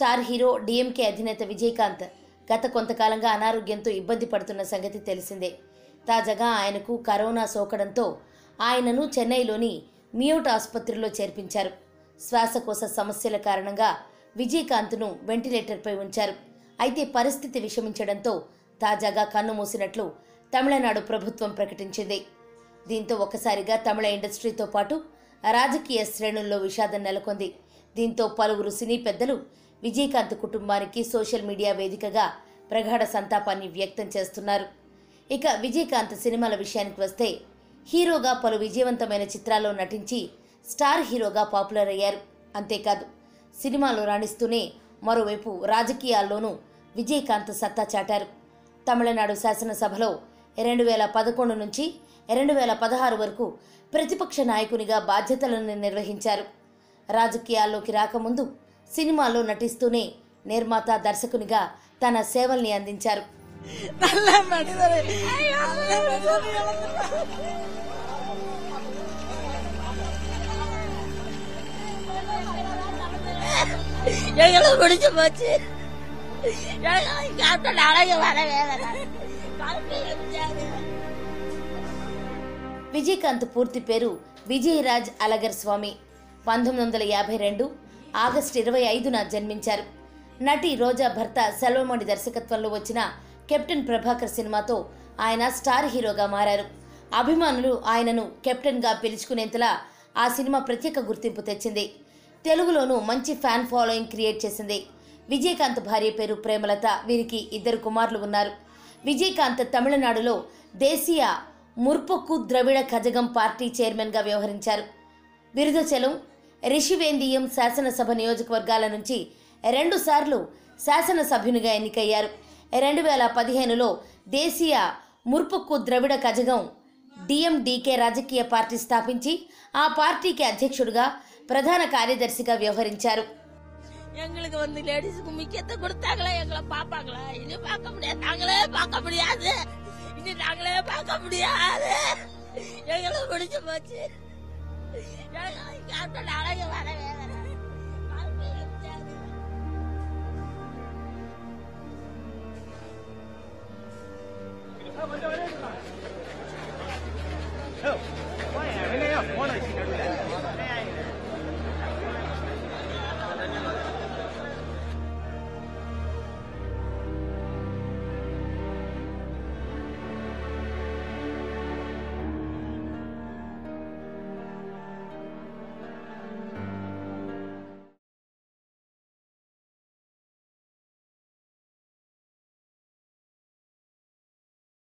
Star hero DMK అధినేత విజయకాంత్ గత కొంతకాలంగా అనారోగ్యంతో ఇబ్బంది పడుతున్న సంగతి తెలిసిందే. తాజాగా ఆయనకు కరోనా సోకడంతో ఆయనను చెన్నైలోని మియోట్ ఆసుపత్రిలో చేర్పించారు. శ్వాసకోశ సమస్యల కారణంగా విజయకాంత్ను వెంటిలేటర్పై ఉంచారు. అయితే పరిస్థితి విషమించడంతో తాజాగా కన్నుమూసినట్లు తమిళనాడు ప్రభుత్వం ప్రకటించింది. దీంతో ఒక్కసారిగా తమిళ ఇండస్ట్రీతో పాటు రాజకీయ శ్రేణుల్లో విషాదం నెలకొంది. దీంతో పలువురు సినీ పెద్దలు విజయకాంత్ కుటుంబానికి సోషల్ మీడియా వేదికగా ప్రగాఢ సంతాపాన్ని వ్యక్తం చేస్తున్నారు. ఇక విజయకాంత్ సినిమాల విషయానికి వస్తే హీరోగా పలు విజయవంతమైన చిత్రాల్లో నటించి స్టార్ హీరోగా పాపులర్ అయ్యారు. అంతేకాదు సినిమాలో రాణిస్తూనే మరోవైపు రాజకీయాల్లోనూ విజయకాంత్ సత్తా చాటారు. తమిళనాడు శాసనసభలో 2011 నుంచి 2016 వరకు ప్రతిపక్ష నాయకునిగా బాధ్యతలను నిర్వహించారు. రాజకీయాల్లోకి రాకముందు సినిమాల్లో నటిస్తూనే నిర్మాత, దర్శకునిగా తన సేవల్ని అందించారు. విజయకాంత్ పూర్తి పేరు విజయరాజ్ అలగర్ స్వామి. 1952 ఆగస్టు 25న జన్మించారు. నటి రోజా భర్త సెల్వమణి దర్శకత్వంలో వచ్చిన కెప్టెన్ ప్రభాకర్ సినిమాతో ఆయన స్టార్ హీరోగా మారారు. అభిమానులు ఆయనను కెప్టెన్గా పిలుచుకునేంతలా ఆ సినిమా ప్రత్యేక గుర్తింపు తెచ్చింది. తెలుగులోనూ మంచి ఫ్యాన్ ఫాలోయింగ్ క్రియేట్ చేసింది. విజయకాంత్ భార్య పేరు ప్రేమలత. వీరికి 2 కుమారులు ఉన్నారు. విజయకాంత్ తమిళనాడులో దేశీయ ముర్పొక్కు ద్రవిడ కజగం పార్టీ చైర్మన్గా వ్యవహరించారు. విరుధచలం, రిషివేందియం శాసనసభ నియోజకవర్గాల నుంచి 2 సార్లు శాసనసభ్యునిగా ఎన్నికయ్యారు. 2015లో దేశీయ ముర్పొక్కు ద్రవిడ కజగం డిఎండికే రాజకీయ పార్టీ స్థాపించి ఆ పార్టీకి అధ్యక్షుడిగా, ప్రధాన కార్యదర్శిగా వ్యవహరించారు. எங்களுக்கு வந்து லேடிஸ்க்கு முக்கியத்தை கொடுத்தாங்களே, எங்களை பாப்பாங்களா? இனி பார்க்க முடியாது, நாங்களே பார்க்க முடியாது, இனி நாங்களே பார்க்க முடியாது. எங்களை முடிச்சு போச்சு. நாளைக்கு வர வேதனை. Oh, why? I mean, yeah, one I see